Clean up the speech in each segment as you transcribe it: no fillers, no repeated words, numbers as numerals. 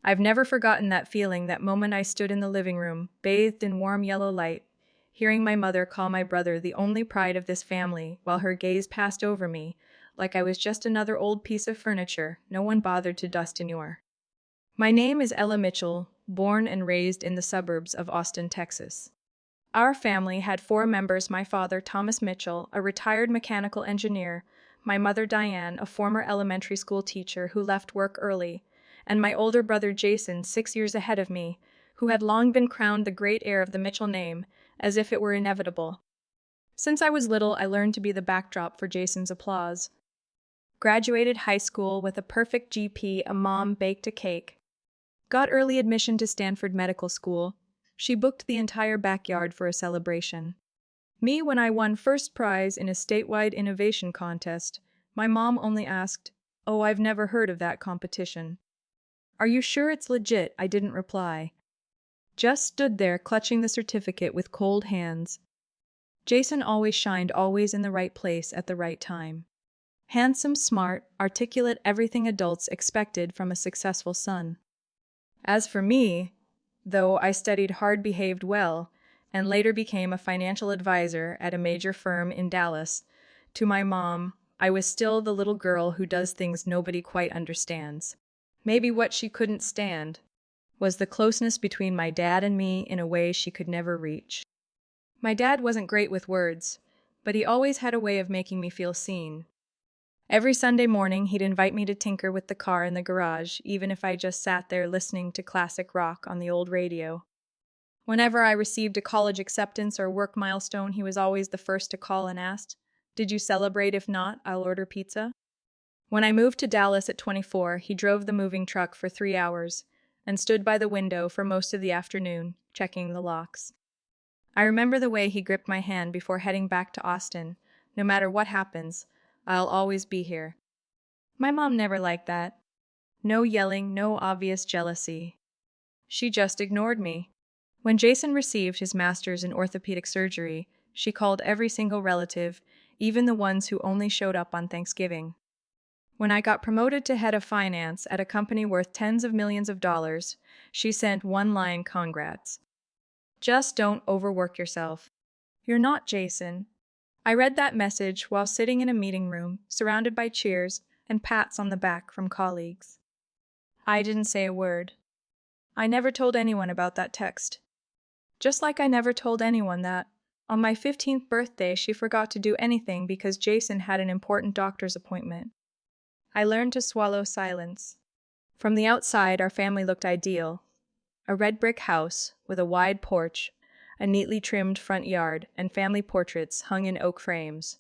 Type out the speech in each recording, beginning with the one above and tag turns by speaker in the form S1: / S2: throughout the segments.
S1: I've never forgotten that feeling, that moment I stood in the living room, bathed in warm yellow light, hearing my mother call my brother the only pride of this family, while her gaze passed over me, like I was just another old piece of furniture no one bothered to dust anymore. My name is Ella Mitchell, born and raised in the suburbs of Austin, Texas. Our family had four members: my father, Thomas Mitchell, a retired mechanical engineer, my mother, Diane, a former elementary school teacher who left work early, and my older brother, Jason, 6 years ahead of me, who had long been crowned the great heir of the Mitchell name, as if it were inevitable. Since I was little, I learned to be the backdrop for Jason's applause. Graduated high school with a perfect GP, a mom baked a cake. Got early admission to Stanford Medical School. She booked the entire backyard for a celebration. Me, when I won first prize in a statewide innovation contest, my mom only asked, "Oh, I've never heard of that competition." "Are you sure it's legit?" I didn't reply. Just stood there clutching the certificate with cold hands. Jason always shined, always in the right place at the right time. Handsome, smart, articulate, everything adults expected from a successful son. As for me, though I studied hard, behaved well, and later became a financial advisor at a major firm in Dallas, to my mom, I was still the little girl who does things nobody quite understands. Maybe what she couldn't stand was the closeness between my dad and me in a way she could never reach. My dad wasn't great with words, but he always had a way of making me feel seen. Every Sunday morning, he'd invite me to tinker with the car in the garage, even if I just sat there listening to classic rock on the old radio. Whenever I received a college acceptance or work milestone, he was always the first to call and ask, "Did you celebrate? If not, I'll order pizza." When I moved to Dallas at 24, he drove the moving truck for 3 hours and stood by the window for most of the afternoon, checking the locks. I remember the way he gripped my hand before heading back to Austin. "No matter what happens, I'll always be here." My mom never liked that. No yelling, no obvious jealousy. She just ignored me. When Jason received his master's in orthopedic surgery, she called every single relative, even the ones who only showed up on Thanksgiving. When I got promoted to head of finance at a company worth tens of millions of dollars, she sent one line: "Congrats. Just don't overwork yourself." "You're not, Jason." I read that message while sitting in a meeting room, surrounded by cheers and pats on the back from colleagues. I didn't say a word. I never told anyone about that text. Just like I never told anyone that, on my 15th birthday, she forgot to do anything because Jason had an important doctor's appointment. I learned to swallow silence. From the outside, our family looked ideal. A red brick house with a wide porch, a neatly trimmed front yard, and family portraits hung in oak frames.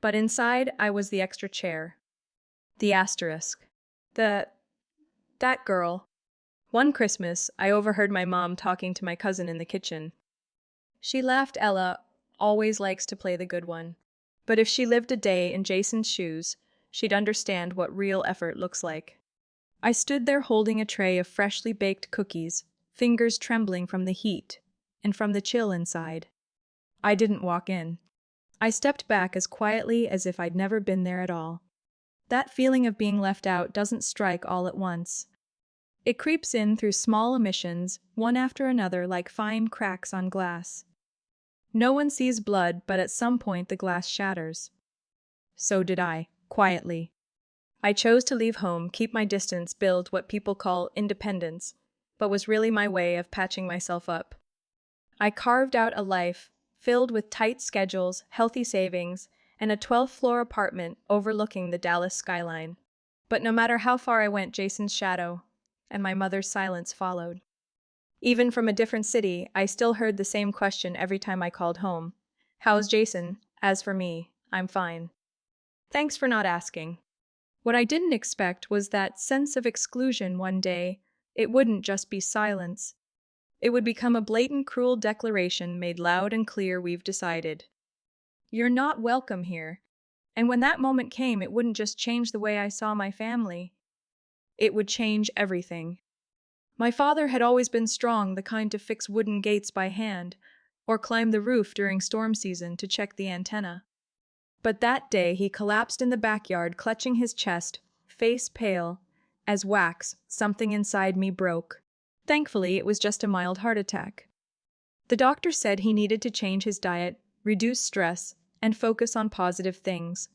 S1: But inside, I was the extra chair. The asterisk. That girl. One Christmas, I overheard my mom talking to my cousin in the kitchen. She laughed. "Ella always likes to play the good one. But if she lived a day in Jason's shoes, she'd understand what real effort looks like." I stood there holding a tray of freshly baked cookies, fingers trembling from the heat and from the chill inside. I didn't walk in. I stepped back as quietly as if I'd never been there at all. That feeling of being left out doesn't strike all at once. It creeps in through small emissions, one after another, like fine cracks on glass. No one sees blood, but at some point the glass shatters. So did I, quietly. I chose to leave home, keep my distance, build what people call independence, but was really my way of patching myself up. I carved out a life filled with tight schedules, healthy savings, and a 12th-floor apartment overlooking the Dallas skyline. But no matter how far I went, Jason's shadow and my mother's silence followed. Even from a different city, I still heard the same question every time I called home. "How's Jason?" As for me, "I'm fine. Thanks for not asking." What I didn't expect was that sense of exclusion one day. It wouldn't just be silence. It would become a blatant, cruel declaration made loud and clear: "We've decided. You're not welcome here." And when that moment came, it wouldn't just change the way I saw my family. It would change everything. My father had always been strong, the kind to fix wooden gates by hand, or climb the roof during storm season to check the antenna. But that day he collapsed in the backyard, clutching his chest, face pale, As wax, something inside me broke. Thankfully, it was just a mild heart attack. The doctor said he needed to change his diet, reduce stress, and focus on positive things.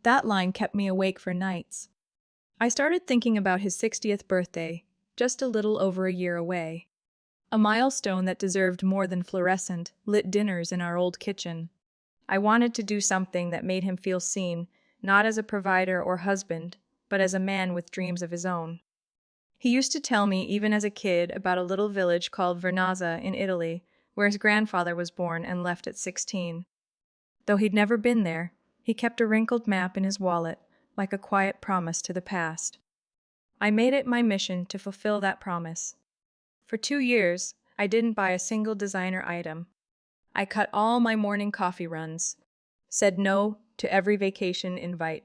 S1: That line kept me awake for nights. I started thinking about his 60th birthday, just a little over a year away. A milestone that deserved more than fluorescent, lit dinners in our old kitchen. I wanted to do something that made him feel seen, not as a provider or husband, but as a man with dreams of his own. He used to tell me, even as a kid, about a little village called Vernazza in Italy, where his grandfather was born and left at 16. Though he'd never been there, he kept a wrinkled map in his wallet, like a quiet promise to the past. I made it my mission to fulfill that promise. For 2 years, I didn't buy a single designer item. I cut all my morning coffee runs, said no to every vacation invite.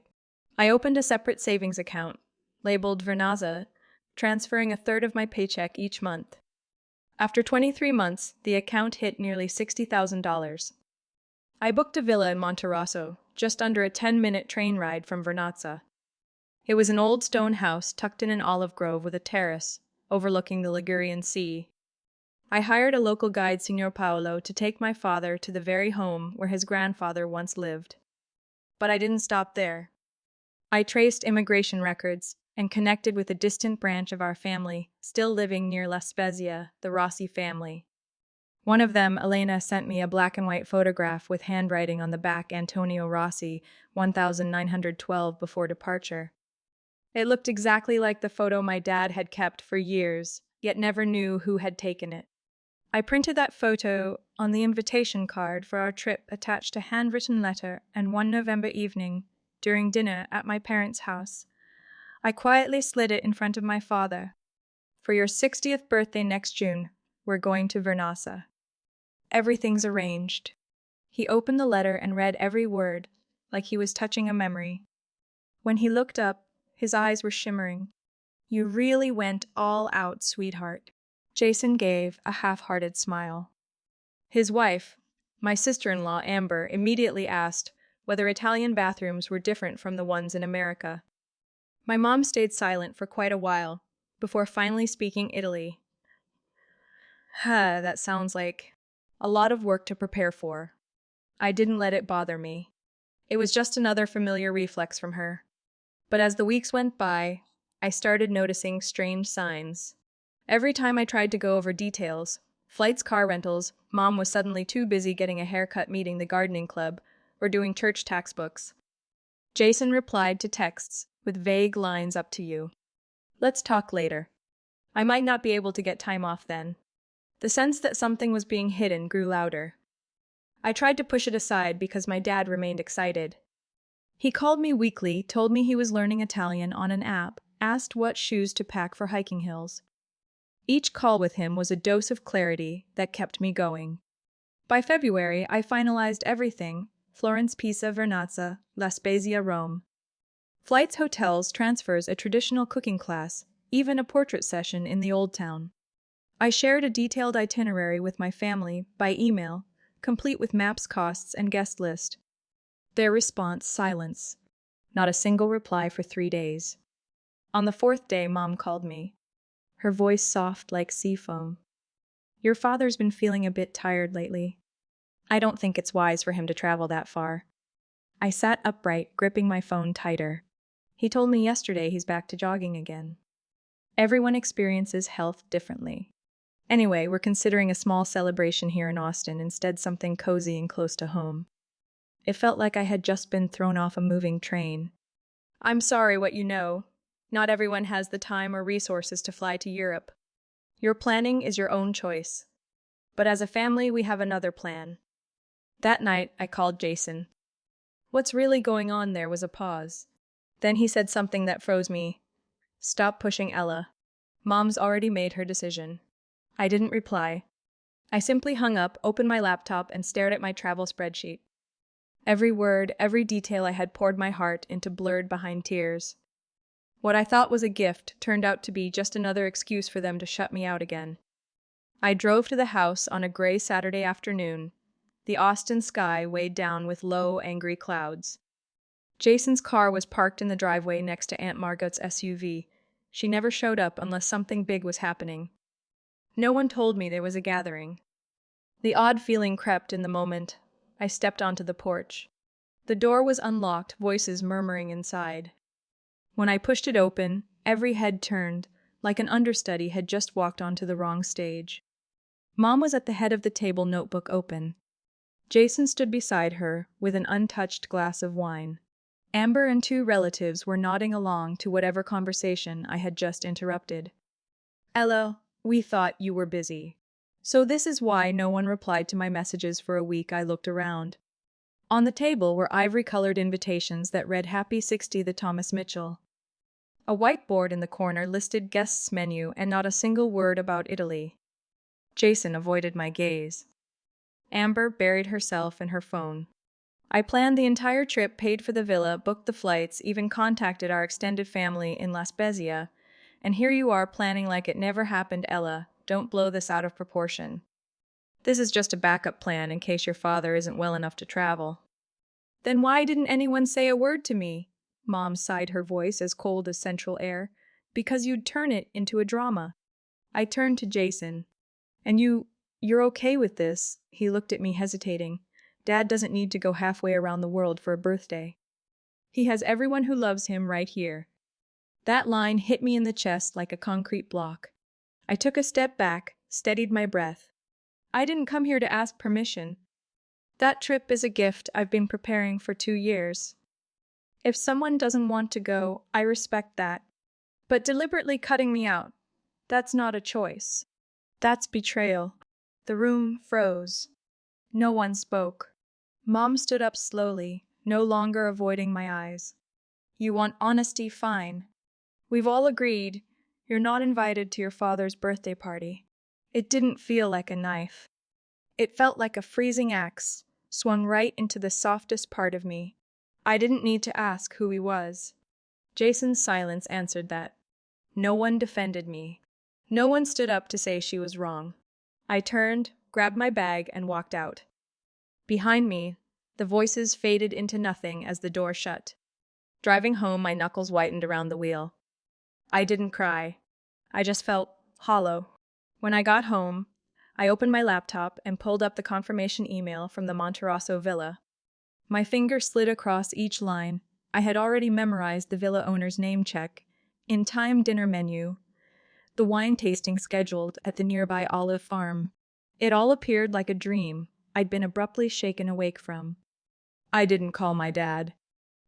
S1: I opened a separate savings account, labeled Vernazza, transferring a third of my paycheck each month. After 23 months, the account hit nearly $60,000. I booked a villa in Monterosso, just under a 10-minute train ride from Vernazza. It was an old stone house tucked in an olive grove with a terrace, overlooking the Ligurian Sea. I hired a local guide, Signor Paolo, to take my father to the very home where his grandfather once lived. But I didn't stop there. I traced immigration records and connected with a distant branch of our family, still living near La Spezia, the Rossi family. One of them, Elena, sent me a black and white photograph with handwriting on the back, Antonio Rossi, 1912 before departure. It looked exactly like the photo my dad had kept for years, yet never knew who had taken it. I printed that photo on the invitation card for our trip, attached a handwritten letter, and one November evening, during dinner at my parents' house, I quietly slid it in front of my father. For your 60th birthday next June, we're going to Vernazza. Everything's arranged. He opened the letter and read every word, like he was touching a memory. When he looked up, his eyes were shimmering. You really went all out, sweetheart. Jason gave a half-hearted smile. His wife, my sister-in-law Amber, immediately asked whether Italian bathrooms were different from the ones in America. My mom stayed silent for quite a while, before finally speaking Italy. That sounds like a lot of work to prepare for. I didn't let it bother me. It was just another familiar reflex from her. But as the weeks went by, I started noticing strange signs. Every time I tried to go over details, flights, car rentals, Mom was suddenly too busy getting a haircut, meeting the gardening club, or doing church tax books. Jason replied to texts with vague lines, up to you. Let's talk later. I might not be able to get time off then. The sense that something was being hidden grew louder. I tried to push it aside because my dad remained excited. He called me weekly, told me he was learning Italian on an app, asked what shoes to pack for hiking hills. Each call with him was a dose of clarity that kept me going. By February, I finalized everything: Florence, Pisa, Vernazza, La Spezia, Rome. Flights, hotels, transfers, a traditional cooking class, even a portrait session in the Old Town. I shared a detailed itinerary with my family by email, complete with maps, costs, and guest list. Their response: silence. Not a single reply for 3 days. On the 4th day, Mom called me. Her voice soft like sea foam. Your father's been feeling a bit tired lately. I don't think it's wise for him to travel that far. I sat upright, gripping my phone tighter. He told me yesterday he's back to jogging again. Everyone experiences health differently. Anyway, we're considering a small celebration here in Austin, instead something cozy and close to home. It felt like I had just been thrown off a moving train. I'm sorry, what you know. Not everyone has the time or resources to fly to Europe. Your planning is your own choice. But as a family, we have another plan. That night, I called Jason. What's really going on? There was a pause. Then he said something that froze me. Stop pushing Ella. Mom's already made her decision. I didn't reply. I simply hung up, opened my laptop, and stared at my travel spreadsheet. Every word, every detail I had poured my heart into blurred behind tears. What I thought was a gift turned out to be just another excuse for them to shut me out again. I drove to the house on a gray Saturday afternoon, the Austin sky weighed down with low, angry clouds. Jason's car was parked in the driveway next to Aunt Margot's SUV, She never showed up unless something big was happening. No one told me there was a gathering. The odd feeling crept in the moment. I stepped onto the porch. The door was unlocked, voices murmuring inside. When I pushed it open, every head turned, like an understudy had just walked onto the wrong stage. Mom was at the head of the table, notebook open. Jason stood beside her with an untouched glass of wine. Amber and two relatives were nodding along to whatever conversation I had just interrupted. "Ella, we thought you were busy. So this is why no one replied to my messages for a week." I looked around. On the table were ivory-colored invitations that read Happy 60 the Thomas Mitchell. A whiteboard in the corner listed guests' menu and not a single word about Italy. Jason avoided my gaze. Amber buried herself in her phone. I planned the entire trip, paid for the villa, booked the flights, even contacted our extended family in La Spezia, and here you are planning like it never happened. Ella, don't blow this out of proportion. This is just a backup plan in case your father isn't well enough to travel. Then why didn't anyone say a word to me? Mom sighed, her voice as cold as central air. Because you'd turn it into a drama. I turned to Jason. And you're okay with this? He looked at me, hesitating. Dad doesn't need to go halfway around the world for a birthday. He has everyone who loves him right here. That line hit me in the chest like a concrete block. I took a step back, steadied my breath. I didn't come here to ask permission. That trip is a gift I've been preparing for 2 years. If someone doesn't want to go, I respect that. But deliberately cutting me out, that's not a choice. That's betrayal. The room froze. No one spoke. Mom stood up slowly, no longer avoiding my eyes. You want honesty? Fine. We've all agreed you're not invited to your father's birthday party. It didn't feel like a knife. It felt like a freezing axe, swung right into the softest part of me. I didn't need to ask who he was. Jason's silence answered that. No one defended me. No one stood up to say she was wrong. I turned, grabbed my bag, and walked out. Behind me, the voices faded into nothing as the door shut. Driving home, my knuckles whitened around the wheel. I didn't cry. I just felt hollow. When I got home, I opened my laptop and pulled up the confirmation email from the Monterosso villa. My finger slid across each line. I had already memorized the villa owner's name check, in-time dinner menu, the wine tasting scheduled at the nearby olive farm. It all appeared like a dream I'd been abruptly shaken awake from. I didn't call my dad.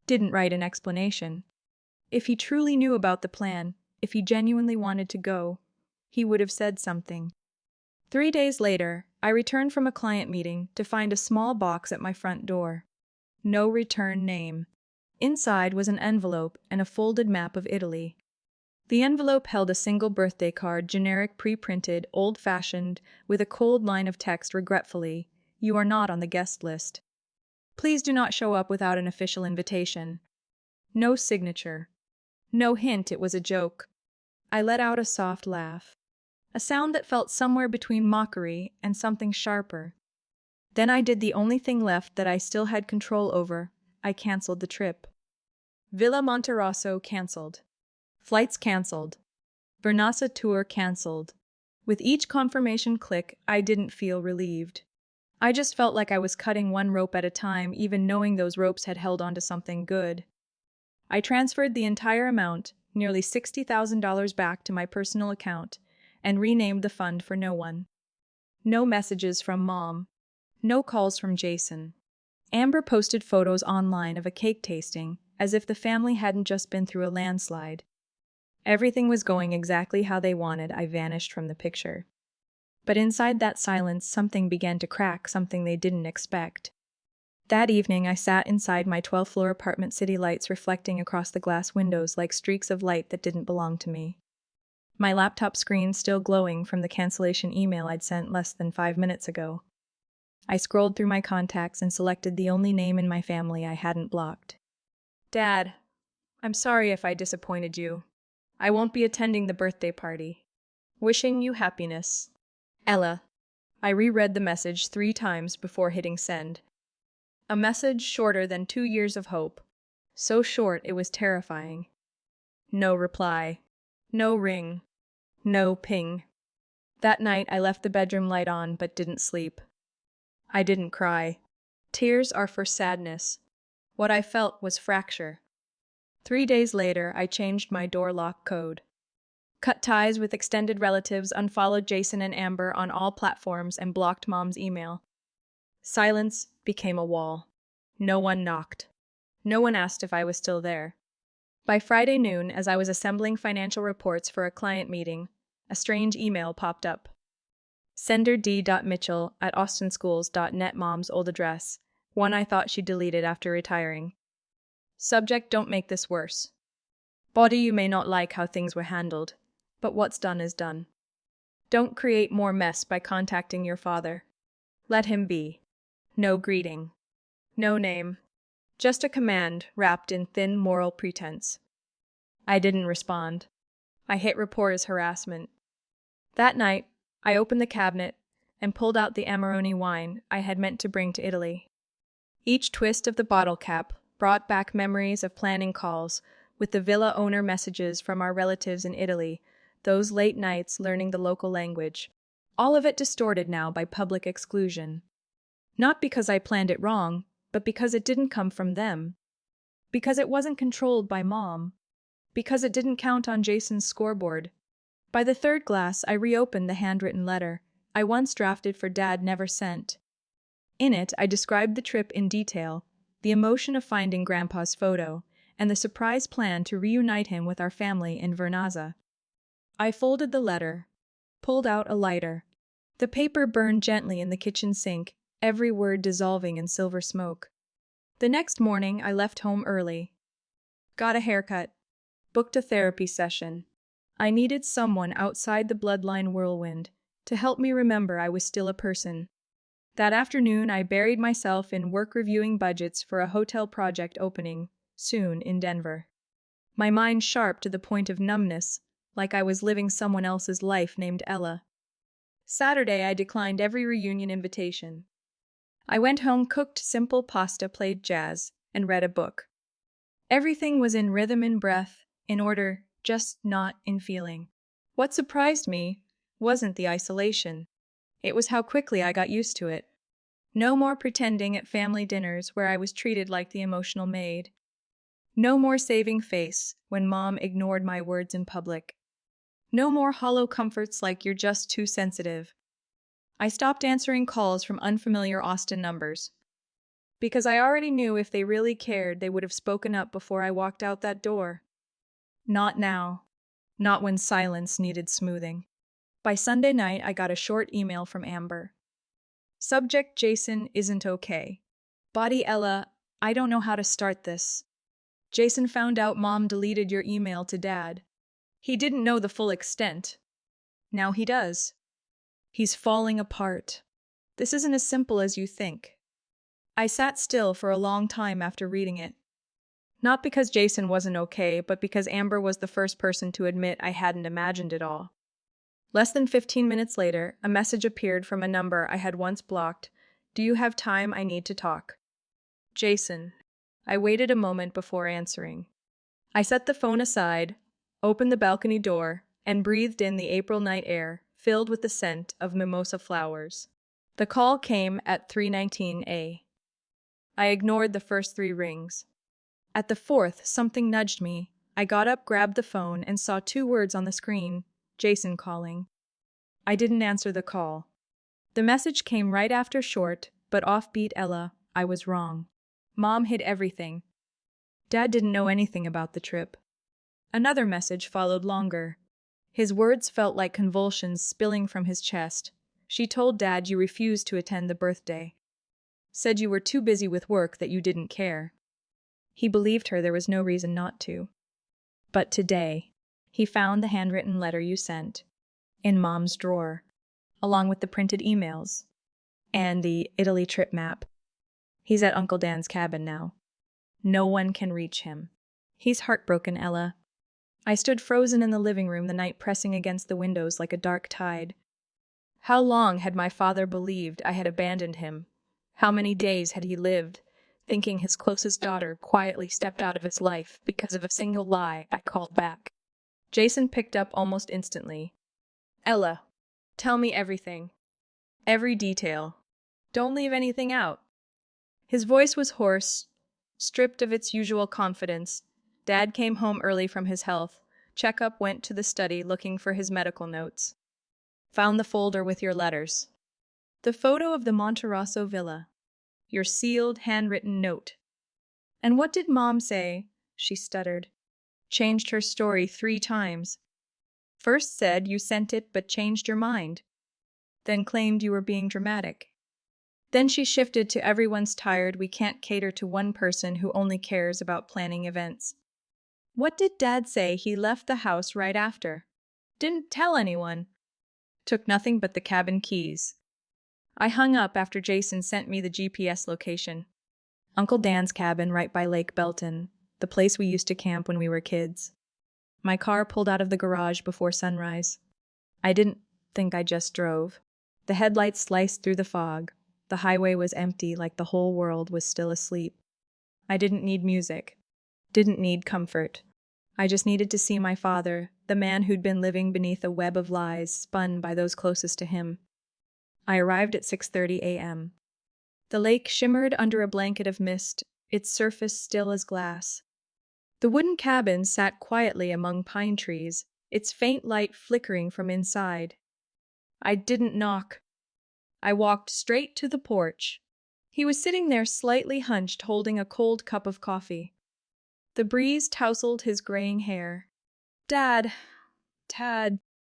S1: Didn't write an explanation. If he truly knew about the plan, if he genuinely wanted to go, he would have said something. 3 days later, I returned from a client meeting to find a small box at my front door. No return name. Inside was an envelope and a folded map of Italy. The envelope held a single birthday card, generic, pre-printed, old-fashioned, with a cold line of text: regretfully, you are not on the guest list. Please do not show up without an official invitation. No signature. No hint it was a joke. I let out a soft laugh. A sound that felt somewhere between mockery and something sharper. Then I did the only thing left that I still had control over. I canceled the trip. Villa Monterosso canceled. Flights canceled. Vernassa tour canceled. With each confirmation click, I didn't feel relieved. I just felt like I was cutting one rope at a time, even knowing those ropes had held onto something good. I transferred the entire amount, nearly $60,000, back to my personal account and renamed the fund for no one. No messages from Mom. No calls from Jason. Amber posted photos online of a cake tasting, as if the family hadn't just been through a landslide. Everything was going exactly how they wanted. I vanished from the picture. But inside that silence, something began to crack, something they didn't expect. That evening, I sat inside my 12th-floor apartment, city lights reflecting across the glass windows like streaks of light that didn't belong to me. My laptop screen still glowing from the cancellation email I'd sent less than 5 minutes ago. I scrolled through my contacts and selected the only name in my family I hadn't blocked. Dad, I'm sorry if I disappointed you. I won't be attending the birthday party. Wishing you happiness. Ella. I reread the message 3 times before hitting send. A message shorter than 2 years of hope. So short it was terrifying. No reply. No ring. No ping. That night I left the bedroom light on but didn't sleep. I didn't cry. Tears are for sadness. What I felt was fracture. 3 days later, I changed my door lock code. Cut ties with extended relatives, unfollowed Jason and Amber on all platforms, and blocked Mom's email. Silence became a wall. No one knocked. No one asked if I was still there. By Friday noon, as I was assembling financial reports for a client meeting, a strange email popped up. Sender d.mitchell@austinschools.net, Mom's old address, one I thought she deleted after retiring. Subject: don't make this worse. Body: you may not like how things were handled, but what's done is done. Don't create more mess by contacting your father. Let him be. No greeting. No name. Just a command wrapped in thin moral pretense. I didn't respond. I hit report as harassment. That night, I opened the cabinet and pulled out the Amarone wine I had meant to bring to Italy. Each twist of the bottle cap brought back memories of planning calls with the villa owner, messages from our relatives in Italy, those late nights learning the local language. All of it distorted now by public exclusion. Not because I planned it wrong, but because it didn't come from them. Because it wasn't controlled by Mom. Because it didn't count on Jason's scoreboard. By the third glass, I reopened the handwritten letter I once drafted for Dad, never sent. In it, I described the trip in detail, the emotion of finding Grandpa's photo, and the surprise plan to reunite him with our family in Vernazza. I folded the letter, pulled out a lighter. The paper burned gently in the kitchen sink, every word dissolving in silver smoke. The next morning, I left home early. Got a haircut. Booked a therapy session. I needed someone outside the bloodline whirlwind to help me remember I was still a person. That afternoon, I buried myself in work reviewing budgets for a hotel project opening soon in Denver. My mind sharp to the point of numbness, like I was living someone else's life named Ella. Saturday, I declined every reunion invitation. I went home, cooked simple pasta, played jazz, and read a book. Everything was in rhythm and breath, in order, just not in feeling. What surprised me wasn't the isolation. It was how quickly I got used to it. No more pretending at family dinners where I was treated like the emotional maid. No more saving face when Mom ignored my words in public. No more hollow comforts like "you're just too sensitive." I stopped answering calls from unfamiliar Austin numbers. Because I already knew if they really cared, they would have spoken up before I walked out that door. Not now. Not when silence needed smoothing. By Sunday night, I got a short email from Amber. Subject: Jason isn't okay. Body: Ella, I don't know how to start this. Jason found out Mom deleted your email to Dad. He didn't know the full extent. Now he does. He's falling apart. This isn't as simple as you think. I sat still for a long time after reading it. Not because Jason wasn't okay, but because Amber was the first person to admit I hadn't imagined it all. Less than 15 minutes later, a message appeared from a number I had once blocked. Do you have time? I need to talk. Jason. I waited a moment before answering. I set the phone aside, opened the balcony door, and breathed in the April night air, filled with the scent of mimosa flowers. The call came at 3:19 a.m. I ignored the first 3 rings. At the 4th, something nudged me. I got up, grabbed the phone, and saw 2 words on the screen: Jason calling. I didn't answer the call. The message came right after: short, but offbeat. Ella, I was wrong. Mom hid everything. Dad didn't know anything about the trip. Another message followed, longer. His words felt like convulsions spilling from his chest. She told Dad you refused to attend the birthday. Said you were too busy with work, that you didn't care. He believed her, there was no reason not to. But today, he found the handwritten letter you sent in Mom's drawer, along with the printed emails and the Italy trip map. He's at Uncle Dan's cabin now. No one can reach him. He's heartbroken, Ella. I stood frozen in the living room, the night pressing against the windows like a dark tide. How long had my father believed I had abandoned him? How many days had he lived, thinking his closest daughter quietly stepped out of his life because of a single lie I called back? Jason picked up almost instantly. Ella, tell me everything. Every detail. Don't leave anything out. His voice was hoarse, stripped of its usual confidence. Dad came home early from his health checkup, went to the study looking for his medical notes. Found the folder with your letters. The photo of the Monterosso villa. Your sealed, handwritten note. And what did Mom say? She stuttered. Changed her story 3 times. First said you sent it but changed your mind. Then claimed you were being dramatic. Then she shifted to everyone's tired, we can't cater to one person who only cares about planning events. What did Dad say? He left the house right after. Didn't tell anyone. Took nothing but the cabin keys. I hung up after Jason sent me the GPS location. Uncle Dan's cabin right by Lake Belton, the place we used to camp when we were kids. My car pulled out of the garage before sunrise. I didn't think, I just drove. The headlights sliced through the fog. The highway was empty, like the whole world was still asleep. I didn't need music. Didn't need comfort. I just needed to see my father, the man who'd been living beneath a web of lies spun by those closest to him. I arrived at 6:30 a.m. The lake shimmered under a blanket of mist, its surface still as glass. The wooden cabin sat quietly among pine trees, its faint light flickering from inside. I didn't knock. I walked straight to the porch. He was sitting there slightly hunched, holding a cold cup of coffee. The breeze tousled his graying hair. Dad.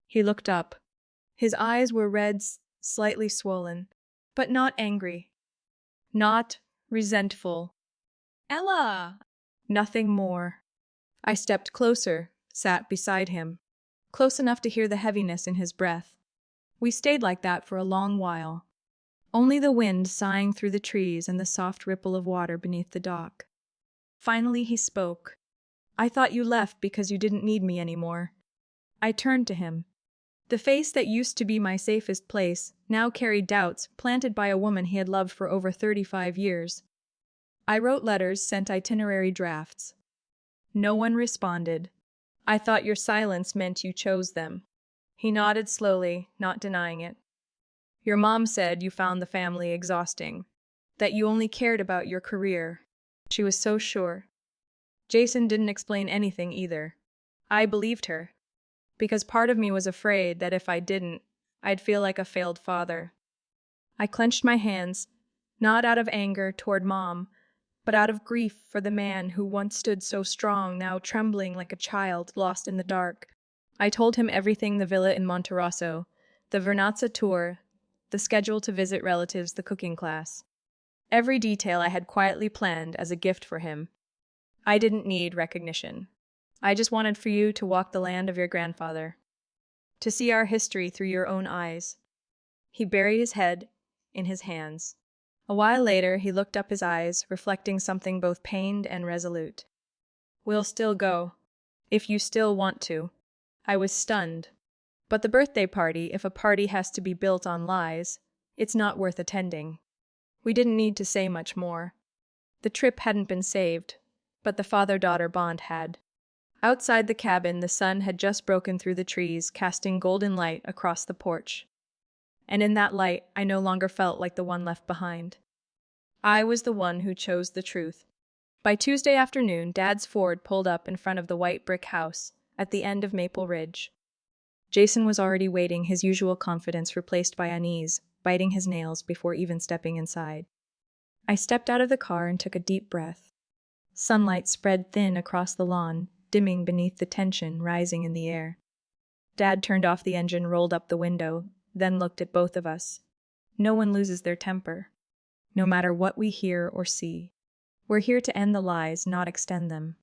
S1: He looked up. His eyes were red, slightly swollen, but not angry. Not resentful. Ella! Nothing more. I stepped closer, sat beside him, close enough to hear the heaviness in his breath. We stayed like that for a long while. Only the wind sighing through the trees and the soft ripple of water beneath the dock. Finally he spoke. I thought you left because you didn't need me anymore. I turned to him. The face that used to be my safest place now carried doubts planted by a woman he had loved for over 35 years. I wrote letters, sent itinerary drafts. No one responded. I thought your silence meant you chose them. He nodded slowly, not denying it. Your mom said you found the family exhausting, that you only cared about your career. She was so sure. Jason didn't explain anything either. I believed her, because part of me was afraid that if I didn't, I'd feel like a failed father. I clenched my hands, not out of anger toward Mom, but out of grief for the man who once stood so strong, now trembling like a child lost in the dark. I told him everything: the villa in Monterosso, the Vernazza tour, the schedule to visit relatives, the cooking class. Every detail I had quietly planned as a gift for him. I didn't need recognition. I just wanted for you to walk the land of your grandfather, to see our history through your own eyes. He buried his head in his hands. A while later, he looked up, his eyes reflecting something both pained and resolute. We'll still go, if you still want to. I was stunned. But the birthday party, if a party has to be built on lies, it's not worth attending. We didn't need to say much more. The trip hadn't been saved, but the father-daughter bond had. Outside the cabin, the sun had just broken through the trees, casting golden light across the porch. And in that light, I no longer felt like the one left behind. I was the one who chose the truth. By Tuesday afternoon, Dad's Ford pulled up in front of the white brick house at the end of Maple Ridge. Jason was already waiting, his usual confidence replaced by unease, biting his nails before even stepping inside. I stepped out of the car and took a deep breath. Sunlight spread thin across the lawn, dimming beneath the tension rising in the air. Dad turned off the engine, rolled up the window, then looked at both of us. No one loses their temper, no matter what we hear or see. We're here to end the lies, not extend them.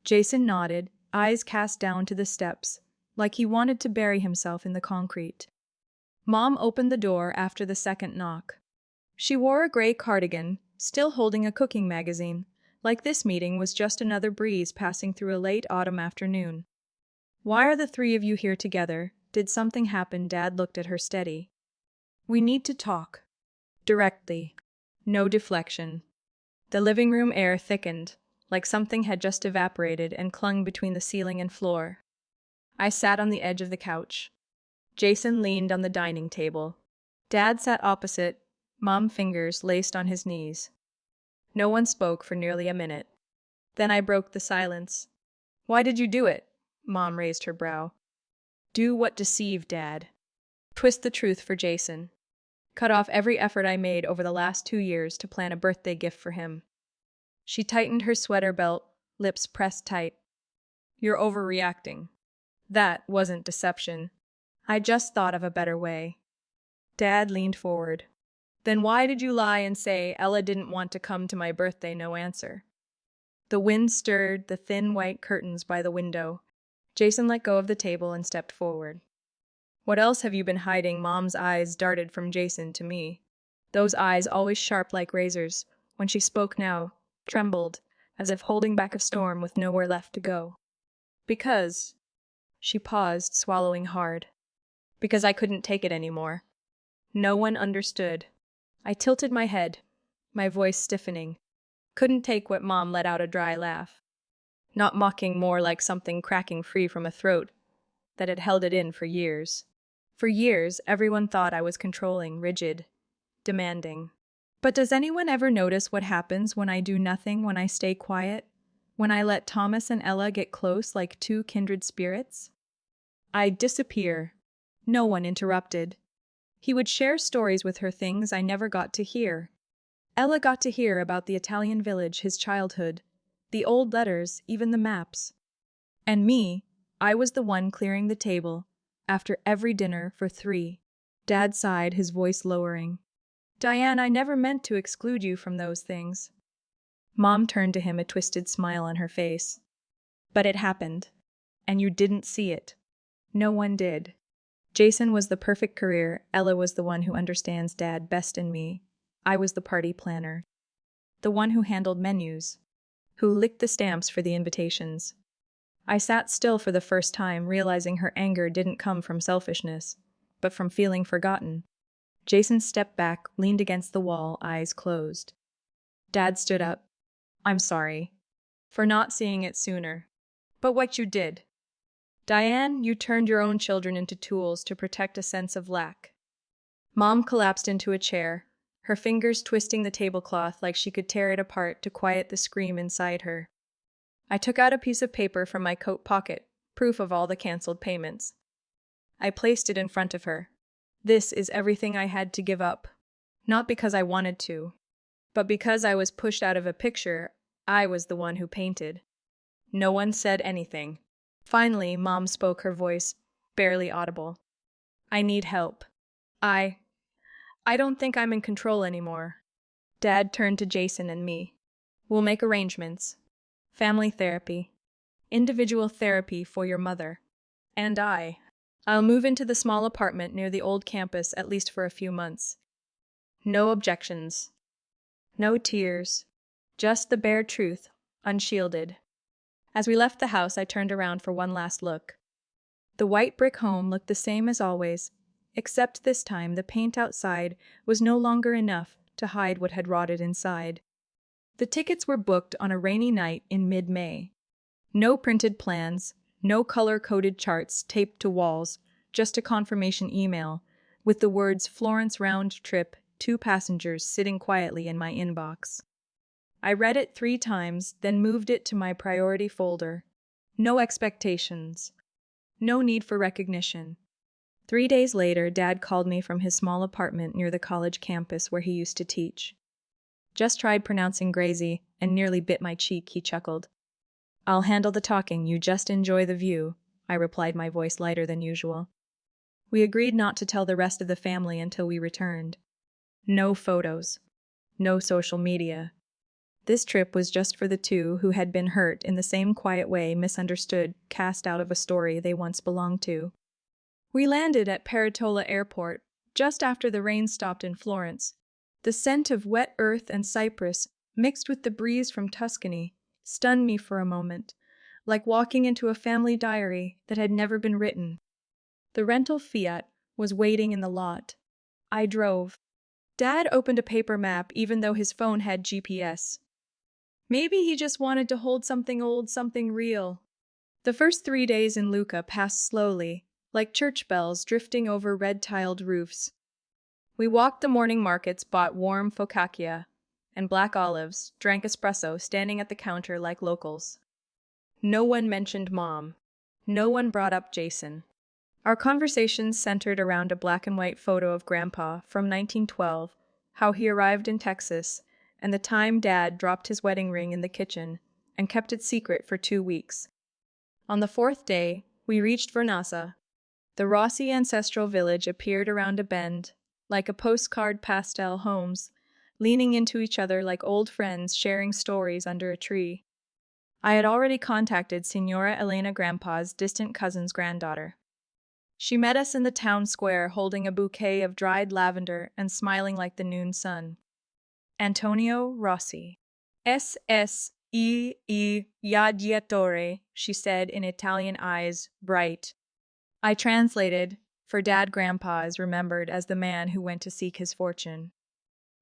S1: Jason nodded, eyes cast down to the steps, like he wanted to bury himself in the concrete. Mom opened the door after the second knock. She wore a gray cardigan, still holding a cooking magazine, like this meeting was just another breeze passing through a late autumn afternoon. Why are the 3 of you here together? Did something happen? Dad looked at her steady. We need to talk. Directly. No deflection. The living room air thickened, like something had just evaporated and clung between the ceiling and floor. I sat on the edge of the couch. Jason leaned on the dining table. Dad sat opposite, Mom fingers laced on his knees. No one spoke for nearly a minute. Then I broke the silence. Why did you do it? Mom raised her brow. Do what deceived Dad. Twist the truth for Jason. Cut off every effort I made over the last 2 years to plan a birthday gift for him. She tightened her sweater belt, lips pressed tight. You're overreacting. That wasn't deception. I just thought of a better way. Dad leaned forward. Then why did you lie and say Ella didn't want to come to my birthday? No answer. The wind stirred the thin white curtains by the window. Jason let go of the table and stepped forward. What else have you been hiding? Mom's eyes darted from Jason to me. Those eyes, always sharp like razors, when she spoke now, trembled, as if holding back a storm with nowhere left to go. Because, she paused, swallowing hard. Because I couldn't take it anymore. No one understood. I tilted my head, my voice stiffening. Couldn't take what Mom let out a dry laugh. Not mocking, more like something cracking free from a throat that had held it in for years. For years, everyone thought I was controlling, rigid, demanding. But does anyone ever notice what happens when I do nothing, when I stay quiet? When I let Thomas and Ella get close like two kindred spirits? I'd disappear. No one interrupted. He would share stories with her, things I never got to hear. Ella got to hear about the Italian village, his childhood, the old letters, even the maps. And me, I was the one clearing the table, after every dinner for 3. Dad sighed, his voice lowering. Diane, I never meant to exclude you from those things. Mom turned to him, a twisted smile on her face. But it happened. And you didn't see it. No one did. Jason was the perfect career. Ella was the one who understands Dad best in me. I was the party planner. The one who handled menus. Who licked the stamps for the invitations. I sat still for the first time, realizing her anger didn't come from selfishness, but from feeling forgotten. Jason stepped back, leaned against the wall, eyes closed. Dad stood up. I'm sorry. For not seeing it sooner. But what you did. Diane, you turned your own children into tools to protect a sense of lack. Mom collapsed into a chair, her fingers twisting the tablecloth like she could tear it apart to quiet the scream inside her. I took out a piece of paper from my coat pocket, proof of all the canceled payments. I placed it in front of her. This is everything I had to give up. Not because I wanted to, but because I was pushed out of a picture I was the one who painted. No one said anything. Finally, Mom spoke, her voice barely audible. I need help. I don't think I'm in control anymore. Dad turned to Jason and me. We'll make arrangements. Family therapy. Individual therapy for your mother. And I'll move into the small apartment near the old campus, at least for a few months. No objections. No tears. Just the bare truth, unshielded. As we left the house, I turned around for one last look. The white brick home looked the same as always, except this time the paint outside was no longer enough to hide what had rotted inside. The tickets were booked on a rainy night in mid-May. No printed plans, no color-coded charts taped to walls, just a confirmation email with the words Florence round trip, 2 passengers sitting quietly in my inbox. I read it 3 times, then moved it to my priority folder. No expectations. No need for recognition. 3 days later, Dad called me from his small apartment near the college campus where he used to teach. Just tried pronouncing Gracie and nearly bit my cheek, he chuckled. I'll handle the talking, you just enjoy the view, I replied, my voice lighter than usual. We agreed not to tell the rest of the family until we returned. No photos. No social media. This trip was just for the 2 who had been hurt in the same quiet way, misunderstood, cast out of a story they once belonged to. We landed at Peretola Airport just after the rain stopped in Florence. The scent of wet earth and cypress, mixed with the breeze from Tuscany, stunned me for a moment, like walking into a family diary that had never been written. The rental Fiat was waiting in the lot. I drove. Dad opened a paper map even though his phone had GPS. Maybe he just wanted to hold something old, something real. The first 3 days in Lucca passed slowly, like church bells drifting over red-tiled roofs. We walked the morning markets, bought warm focaccia and black olives, drank espresso standing at the counter like locals. No one mentioned Mom. No one brought up Jason. Our conversations centered around a black and white photo of Grandpa from 1912, how he arrived in Texas, and the time Dad dropped his wedding ring in the kitchen and kept it secret for 2 weeks. On the fourth day, we reached Vernazza. The Rossi ancestral village appeared around a bend, like a postcard pastel homes, leaning into each other like old friends sharing stories under a tree. I had already contacted Signora Elena Grandpa's distant cousin's granddaughter. She met us in the town square holding a bouquet of dried lavender and smiling like the noon sun. Antonio Rossi. S.S.E.E. Yaggiatore, she said in Italian eyes, bright. I translated, for Dad Grandpa is remembered as the man who went to seek his fortune.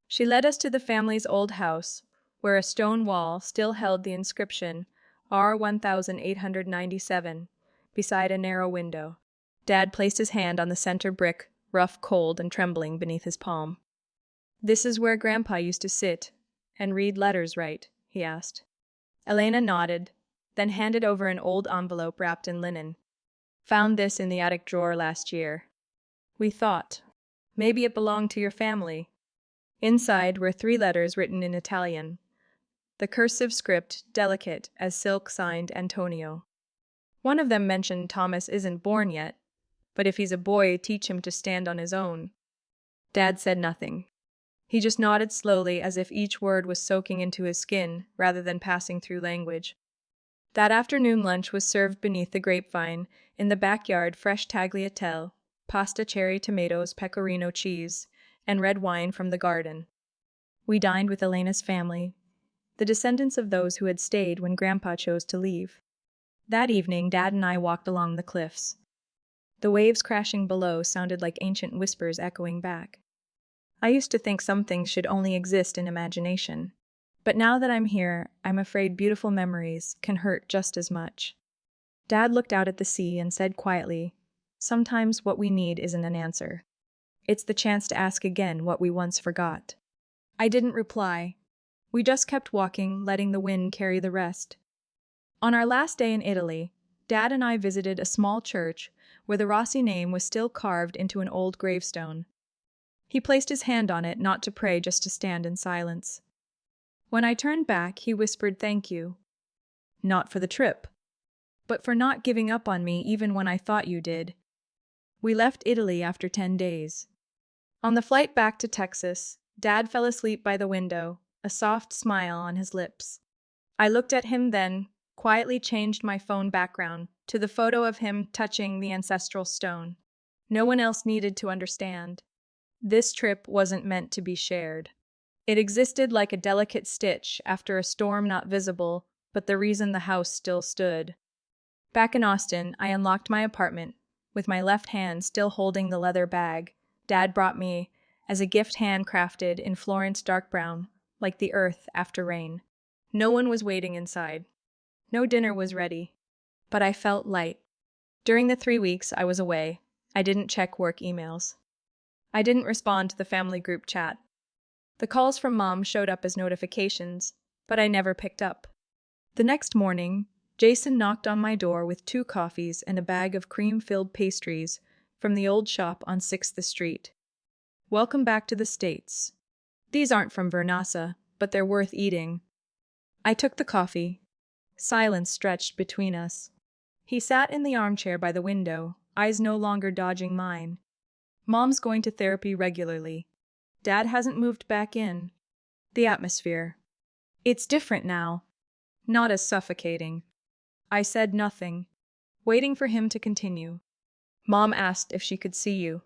S1: She led us to the family's old house, where a stone wall still held the inscription R1897, beside a narrow window. Dad placed his hand on the center brick, rough, cold, and trembling beneath his palm. "This is where Grandpa used to sit and read letters, right?" he asked. Elena nodded, then handed over an old envelope wrapped in linen. "Found this in the attic drawer last year. We thought, maybe it belonged to your family." Inside were 3 letters written in Italian. The cursive script, delicate as silk, signed Antonio. One of them mentioned Thomas isn't born yet, but if he's a boy, teach him to stand on his own. Dad said nothing. He just nodded slowly as if each word was soaking into his skin rather than passing through language. That afternoon lunch was served beneath the grapevine, in the backyard, fresh tagliatelle, pasta, cherry tomatoes, pecorino cheese, and red wine from the garden. We dined with Elena's family, the descendants of those who had stayed when Grandpa chose to leave. That evening, Dad and I walked along the cliffs. The waves crashing below sounded like ancient whispers echoing back. I used to think some things should only exist in imagination. But now that I'm here, I'm afraid beautiful memories can hurt just as much. Dad looked out at the sea and said quietly, "Sometimes what we need isn't an answer. It's the chance to ask again what we once forgot." I didn't reply. We just kept walking, letting the wind carry the rest. On our last day in Italy, Dad and I visited a small church where the Rossi name was still carved into an old gravestone. He placed his hand on it, not to pray, just to stand in silence. When I turned back, he whispered, "Thank you. Not for the trip, but for not giving up on me even when I thought you did." We left Italy after 10 days. On the flight back to Texas, Dad fell asleep by the window, a soft smile on his lips. I looked at him, then quietly changed my phone background to the photo of him touching the ancestral stone. No one else needed to understand. This trip wasn't meant to be shared. It existed like a delicate stitch after a storm not visible, but the reason the house still stood. Back in Austin, I unlocked my apartment, with my left hand still holding the leather bag Dad brought me as a gift, handcrafted in Florence dark brown, like the earth after rain. No one was waiting inside. No dinner was ready. But I felt light. During the 3 weeks I was away, I didn't check work emails. I didn't respond to the family group chat. The calls from Mom showed up as notifications, but I never picked up. The next morning, Jason knocked on my door with 2 coffees and a bag of cream-filled pastries from the old shop on 6th Street. "Welcome back to the States. These aren't from Vernazza, but they're worth eating." I took the coffee. Silence stretched between us. He sat in the armchair by the window, eyes no longer dodging mine. "Mom's going to therapy regularly. Dad hasn't moved back in. The atmosphere. It's different now. Not as suffocating." I said nothing, waiting for him to continue. "Mom asked if she could see you.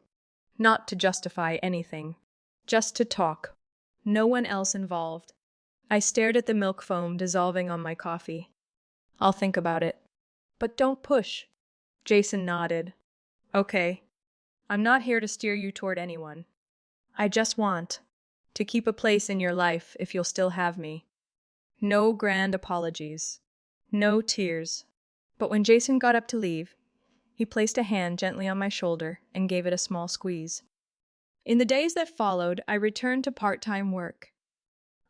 S1: Not to justify anything. Just to talk. No one else involved." I stared at the milk foam dissolving on my coffee. "I'll think about it. But don't push." Jason nodded. "Okay. I'm not here to steer you toward anyone. I just want to keep a place in your life if you'll still have me. No grand apologies. No tears. But when Jason got up to leave, he placed a hand gently on my shoulder and gave it a small squeeze. In the days that followed, I returned to part-time work.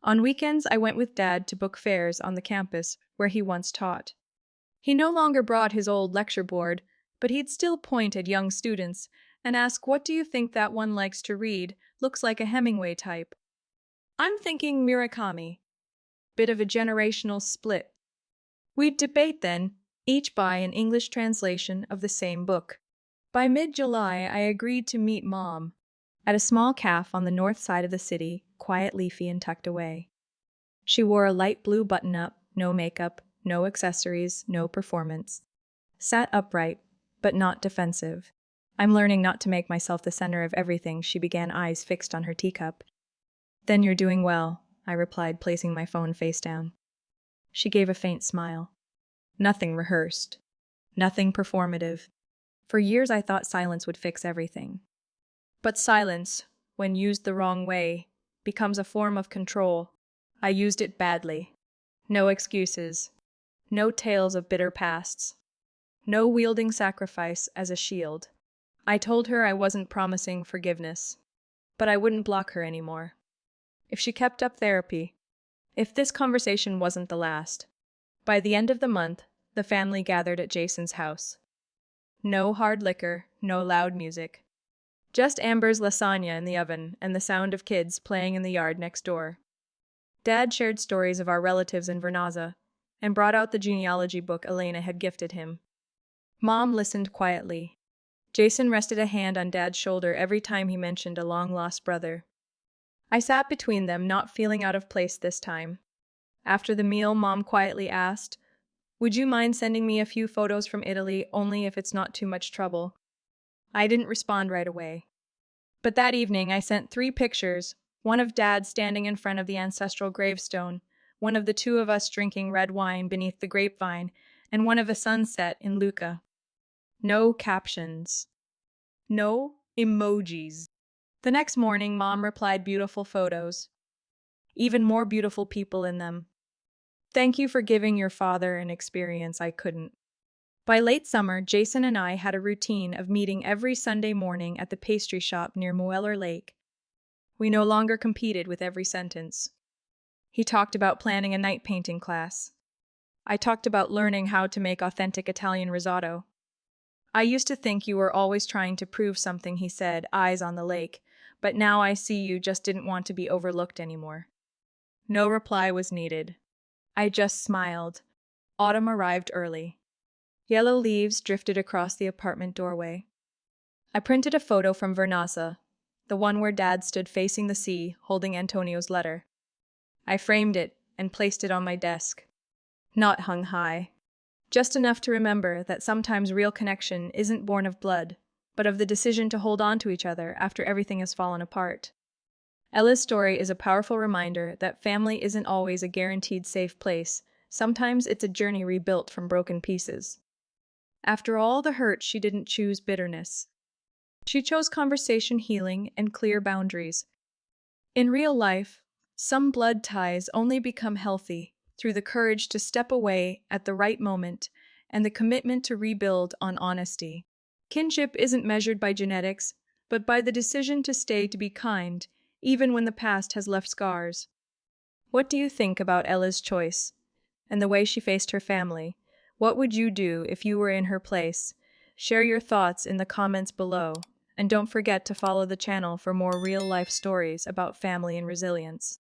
S1: On weekends, I went with Dad to book fairs on the campus where he once taught. He no longer brought his old lecture board, but he'd still point at young students and ask, "What do you think that one likes to read? Looks like a Hemingway type." "I'm thinking Murakami." Bit of a generational split. We'd debate then, each buy an English translation of the same book. By mid-July, I agreed to meet Mom at a small cafe on the north side of the city, quiet, leafy, and tucked away. She wore a light blue button-up, no makeup, no accessories, no performance. Sat upright, but not defensive. "I'm learning not to make myself the center of everything," she began, eyes fixed on her teacup. "Then you're doing well," I replied, placing my phone face down. She gave a faint smile. "Nothing rehearsed. Nothing performative. For years I thought silence would fix everything. But silence, when used the wrong way, becomes a form of control. I used it badly. No excuses. No tales of bitter pasts. No wielding sacrifice as a shield. I told her I wasn't promising forgiveness, but I wouldn't block her anymore. If she kept up therapy, if this conversation wasn't the last. By the end of the month, the family gathered at Jason's house. No hard liquor, no loud music. Just Amber's lasagna in the oven and the sound of kids playing in the yard next door. Dad shared stories of our relatives in Vernazza and brought out the genealogy book Elena had gifted him. Mom listened quietly. Jason rested a hand on Dad's shoulder every time he mentioned a long-lost brother. I sat between them, not feeling out of place this time. After the meal, Mom quietly asked, "Would you mind sending me a few photos from Italy, only if it's not too much trouble?" I didn't respond right away. But that evening I sent 3 pictures, one of Dad standing in front of the ancestral gravestone, one of the 2 of us drinking red wine beneath the grapevine, and one of a sunset in Lucca. No captions. No emojis. The next morning, Mom replied, "Beautiful photos. Even more beautiful people in them. Thank you for giving your father an experience I couldn't." By late summer, Jason and I had a routine of meeting every Sunday morning at the pastry shop near Moeller Lake. We no longer competed with every sentence. He talked about planning a night painting class. I talked about learning how to make authentic Italian risotto. "I used to think you were always trying to prove something," he said, eyes on the lake, "but now I see you just didn't want to be overlooked anymore." No reply was needed. I just smiled. Autumn arrived early. Yellow leaves drifted across the apartment doorway. I printed a photo from Vernazza, the one where Dad stood facing the sea, holding Antonio's letter. I framed it and placed it on my desk. Not hung high. Just enough to remember that sometimes real connection isn't born of blood, but of the decision to hold on to each other after everything has fallen apart. Ella's story is a powerful reminder that family isn't always a guaranteed safe place. Sometimes it's a journey rebuilt from broken pieces. After all the hurt, she didn't choose bitterness. She chose conversation, healing, and clear boundaries. In real life, some blood ties only become healthy through the courage to step away at the right moment and the commitment to rebuild on honesty. Kinship isn't measured by genetics, but by the decision to stay, to be kind, even when the past has left scars. What do you think about Ella's choice and the way she faced her family? What would you do if you were in her place? Share your thoughts in the comments below, and don't forget to follow the channel for more real-life stories about family and resilience.